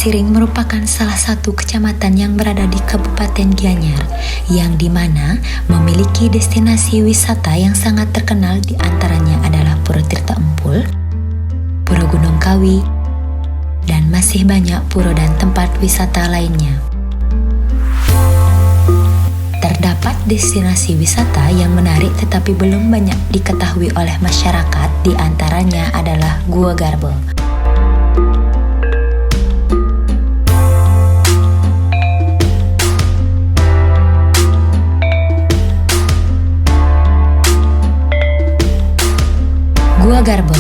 Siring merupakan salah satu kecamatan yang berada di Kabupaten Gianyar, yang dimana memiliki destinasi wisata yang sangat terkenal, di antaranya adalah Pura Tirta Empul, Pura Gunung Kawi, dan masih banyak pura dan tempat wisata lainnya. Terdapat destinasi wisata yang menarik tetapi belum banyak diketahui oleh masyarakat, di antaranya adalah Gua Garbo. Gua Garbo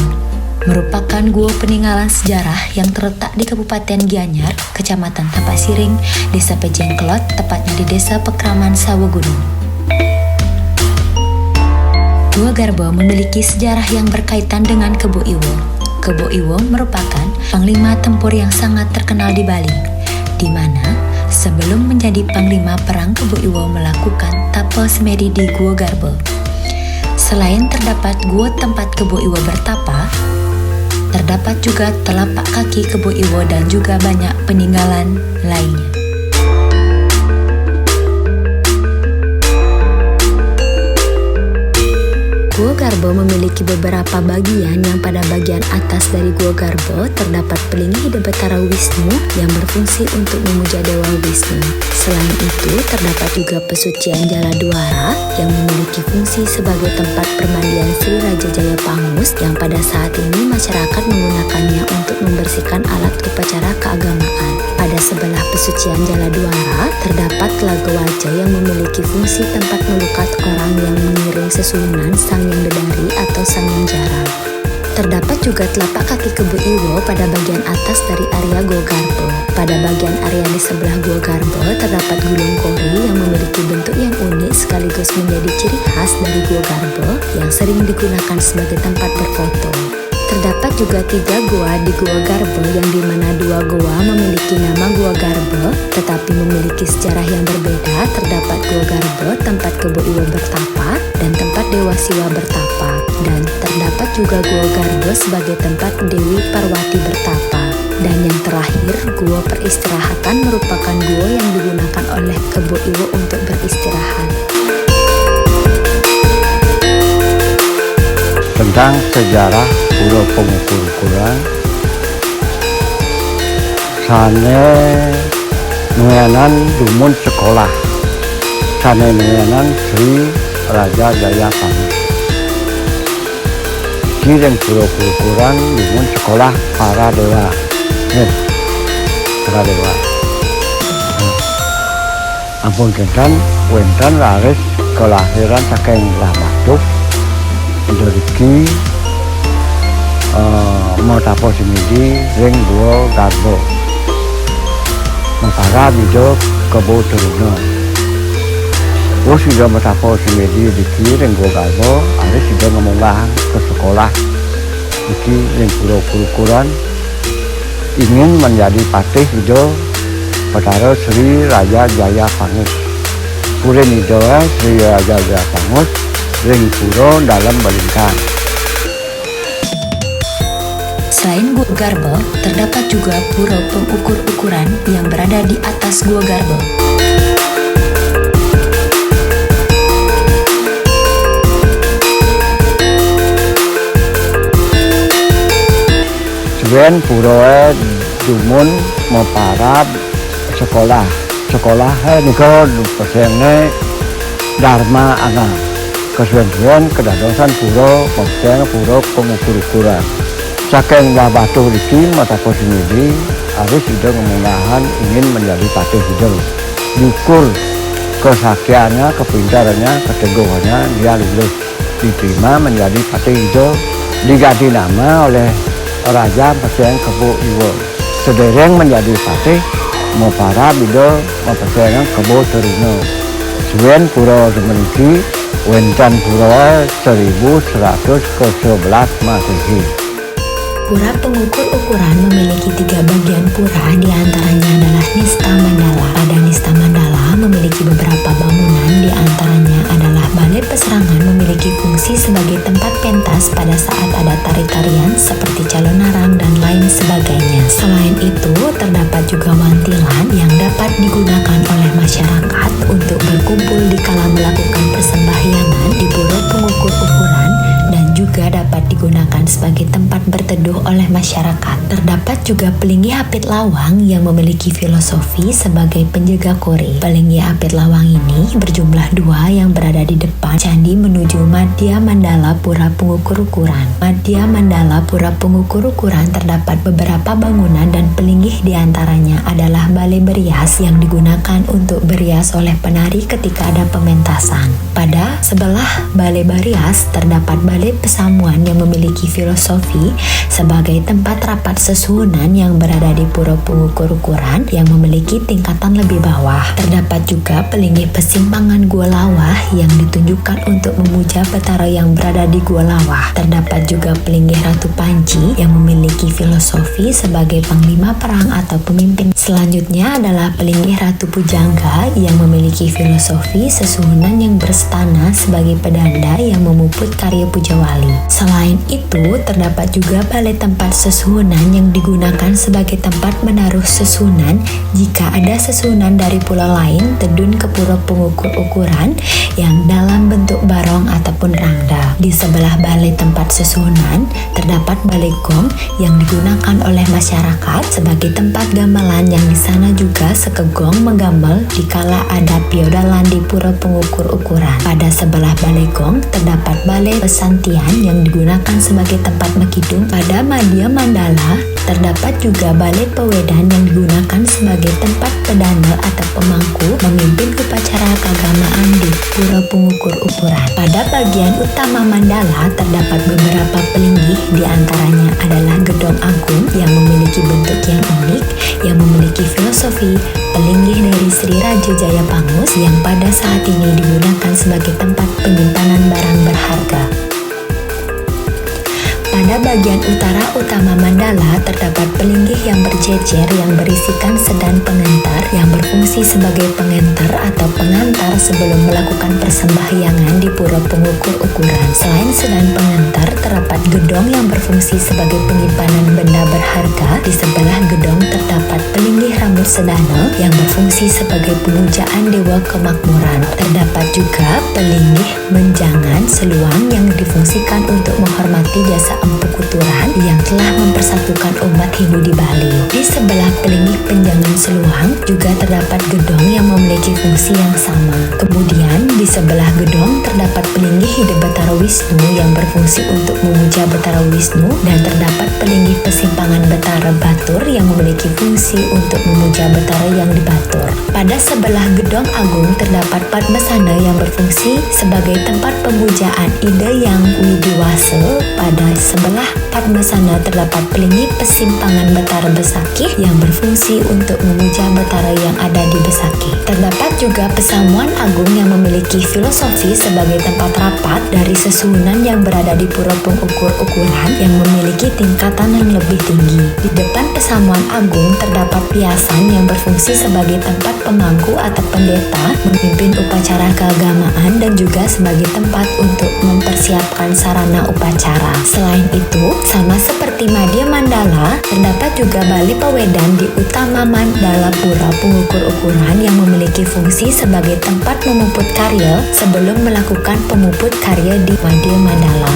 merupakan gua peninggalan sejarah yang terletak di Kabupaten Gianyar, Kecamatan Tapak Siring, Desa Pejengkelot, tepatnya di Desa Pekraman Sawogunung. Gua Garbo memiliki sejarah yang berkaitan dengan Kebo Iwo. Kebo Iwo merupakan panglima tempur yang sangat terkenal di Bali, di mana sebelum menjadi panglima perang, Kebo Iwo melakukan tapel semedi di Gua Garbo. Selain terdapat gua tempat Kebo Iwo bertapa, terdapat juga telapak kaki Kebo Iwo dan juga banyak peninggalan lainnya. Gua Garbo memiliki beberapa bagian, yang pada bagian atas dari Gua Garbo terdapat pelingi Hida Batara Wisnu yang berfungsi untuk memuja Dewa Wisnu. Selain itu, terdapat juga pesucian Jala Duara yang memiliki fungsi sebagai tempat permandian Sri Raja Jaya Pangus, yang pada saat ini masyarakat menggunakannya untuk membersihkan alat upacara keagamaan. Pada sebelah pesucian Jala Duara terdapat Telaga Wajah yang memiliki fungsi tempat melukat orang yang mengiring sesunan Sang Yang Dedari atau Sang Yang Jarang. Terdapat juga telapak kaki Kebo Iwo pada bagian atas dari area Gua Garbo. Pada bagian area di sebelah Gua Garbo terdapat Gulung Kori yang memiliki bentuk yang unik sekaligus menjadi ciri khas dari Gua Garbo yang sering digunakan sebagai tempat berfoto. Terdapat juga 3 gua di Gua Garbo, yang dimana 2 gua memiliki nama Gua Garbo tetapi memiliki sejarah yang berbeda. Terdapat Gua Garbo tempat Kebo Iwo bertapa dan tempat Dewa Siwa bertapa, dan terdapat juga Gua Garbo sebagai tempat Dewi Parwati bertapa. Dan yang terakhir, Gua Peristirahatan merupakan gua yang digunakan oleh Kebo Iwo untuk beristirahat. Tentang sejarah Pura Pengukur-ukuran, sane nuyanan dumun sekolah, sane nuyanan Sri Raja Jaya Pangus. Kireng Pura Pengukuran dumun sekolah para dewa, para dewa. Ampun kentan, wenten laris kelahiran saking Lamatuk, Doriki mau tapo semidi ring Gua Garbo para bido Kebo Turuna. Sudah mau tapo semidi diki ring Gua Garbo, ada sudah mengolah ke sekolah diki ring Pura Pengukuran, ingin menjadi patih bido Batara Sri Raja Jaya Pangus. Pura nido Sri Raja Jaya Pangus ring pura dalam Balingkan. Selain Gua Garbo, terdapat juga Pura Pengukur-ukuran yang berada di atas Gua Garbo. Sebenarnya pura dumun mau parab sekolah. Sekolah niko pesene Dharma Anga. Kesuwen kedadosan pura pesene Pura Pengukur-ukuran. Saking Batu Riki mata posisi harus sudah mengunahan ingin menjadi patih hidul. Syukur kesaktiannya, kepintarannya, keteguhannya, dia lulus diterima menjadi patih hidul, diganti nama oleh Raja Peseng Kebo Iwo. Sedereng menjadi patih mau para bidol mau peseng Kebo Turuna. Suwen pura semeniki wenten pura 1111 Masehi. Pura pengukur ukuran memiliki 3 bagian pura, diantaranya adalah Nista Mandala. Pada Nista Mandala memiliki beberapa bangunan, diantaranya adalah Balai Peserangan memiliki fungsi sebagai tempat pentas pada saat ada tari-tarian seperti calon arang dan lain sebagainya. Selain itu, terdapat juga wantilan yang dapat digunakan oleh masyarakat untuk berkumpul dikala melakukan persembahyangan di pura pengukur ukuran, dan juga dapat digunakan sebagai tempat berteduh oleh masyarakat. Terdapat juga Pelinggi Apit Lawang yang memiliki filosofi sebagai penjaga kori. Pelinggi Apit Lawang ini berjumlah 2 yang berada di depan candi menuju Madya Mandala Pura Pengukur Ukuran. Madya Mandala Pura Pengukur Ukuran terdapat beberapa bangunan dan pelinggih diantaranya adalah balai berias yang digunakan untuk berias oleh penari ketika ada pementasan. Pada sebelah balai berias terdapat balai pesamuan yang memiliki filosofi sebagai tempat rapat sesuhunan yang berada di pura pengukur ukuran yang memiliki tingkatan lebih bawah. Terdapat juga pelinggih pesimpangan Gua Lawah yang ditunjukkan untuk memuja Betara yang berada di Gua Lawah. Terdapat juga pelinggih Ratu Panji yang memiliki filosofi sebagai panglima perang atau pemimpin. Selanjutnya adalah pelinggih Ratu Pujangga yang memiliki filosofi sesuhunan yang berstana sebagai pedanda yang memuput karya Pujawali. Selain itu, terdapat juga balai tempat sesuhunan yang digunakan sebagai tempat menaruh sesuhunan jika ada sesuhunan dari pulau lain terjun ke pura pengukur ukuran yang dalam bentuk barong ataupun rangda. Di sebelah balai tempat sesuhunan terdapat balai gong yang digunakan oleh masyarakat sebagai tempat gamelan, yang di sana juga sekegong menggambel dikala ada piodalan di pura pengukur ukuran. Pada sebelah balai gong terdapat balai pesantian yang digunakan sebagai tempat mekidung. Pada Madya Mandala terdapat juga balai pewedan yang digunakan sebagai tempat pedanda atau pemangku memimpin upacara keagamaan di pura pengukur ukuran. Pada bagian utama mandala terdapat beberapa pelinggih, diantaranya adalah Gedong Agung yang memiliki bentuk yang unik yang memiliki filosofi pelinggih dari Sri Raja Jayapangus yang pada saat ini digunakan sebagai tempat penyimpanan barang berharga. Pada bagian utama mandala terdapat pelinggih yang berjejer yang berisikan sedan pengantar yang berfungsi sebagai pengantar atau pengantar sebelum melakukan persembahyangan di pura pengukur ukuran. Selain sedan pengantar, terdapat gedong yang berfungsi sebagai penyimpanan benda berharga. Di sebelah gedong terdapat pelinggih rambut sedana yang berfungsi sebagai pemujaan dewa kemakmuran. Terdapat juga pelinggih menjangan seluang yang difungsikan untuk menghormati jasa Empu Kuturan yang telah mempersatukan umat Hindu di Bali. Di sebelah pelinggih penjangan seluang juga terdapat gedong yang memiliki fungsi yang sama. Kemudian di sebelah gedong terdapat pelinggih hidup Betara Wisnu yang berfungsi untuk memuja Betara Wisnu, dan terdapat pelinggih pesimpangan Betara Batur yang memiliki fungsi untuk memuja Betara yang dibatur. Pada sebelah gedong agung terdapat Padmasana yang berfungsi sebagai tempat pemujaan Ida yang Widiwasa. Pada sebelah Padmasana terdapat pelinggih pesimpangan Betara Besakih yang berfungsi untuk memuja Betara yang ada di Besakih. Terdapat juga Pesamuan Agung yang memiliki filosofi sebagai tempat rapat dari sesuhunan yang berada di pura pengukur ukuran yang memiliki tingkatan yang lebih tinggi. Di depan Pesamuan Agung terdapat piasan yang berfungsi sebagai tempat pemangku atau pendeta memimpin upacara keagamaan dan juga sebagai tempat untuk mempersiapkan sarana upacara. Selain itu, sama seperti Madya Mandala, terdapat juga balai pewedan di utama mandala pura pengukur ukuran yang memiliki fungsi sebagai tempat memuput karya sebelum melakukan pemuput karya di Madya Mandala.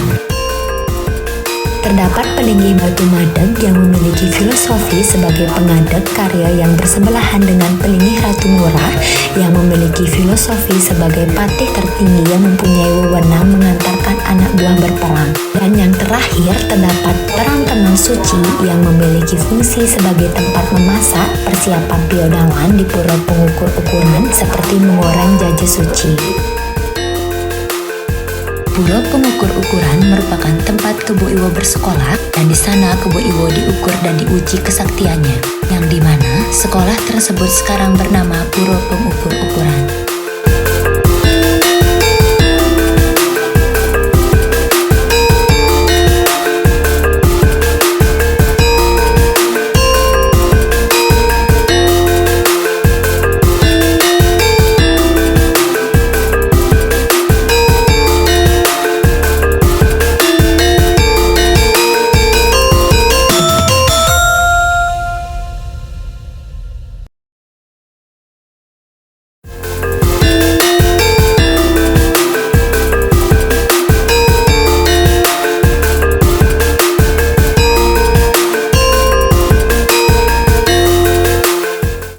Terdapat pelinggih batu madeg yang memiliki filosofi sebagai pengadeg karya yang bersebelahan dengan pelinggih Ratu Murah yang memiliki filosofi sebagai patih tertinggi yang mempunyai wewenang mengantarkan anak buah berperang. Dan yang terakhir terdapat perang tenang suci yang memiliki fungsi sebagai tempat memasak persiapan piodalan di pura pengukur ukuran seperti mengoreng jaja suci. Pura pengukur ukuran merupakan tempat Kebo Iwo bersekolah, dan di sana Kebo Iwo diukur dan diuji kesaktiannya, yang dimana sekolah tersebut sekarang bernama Pura Pengukur Ukuran.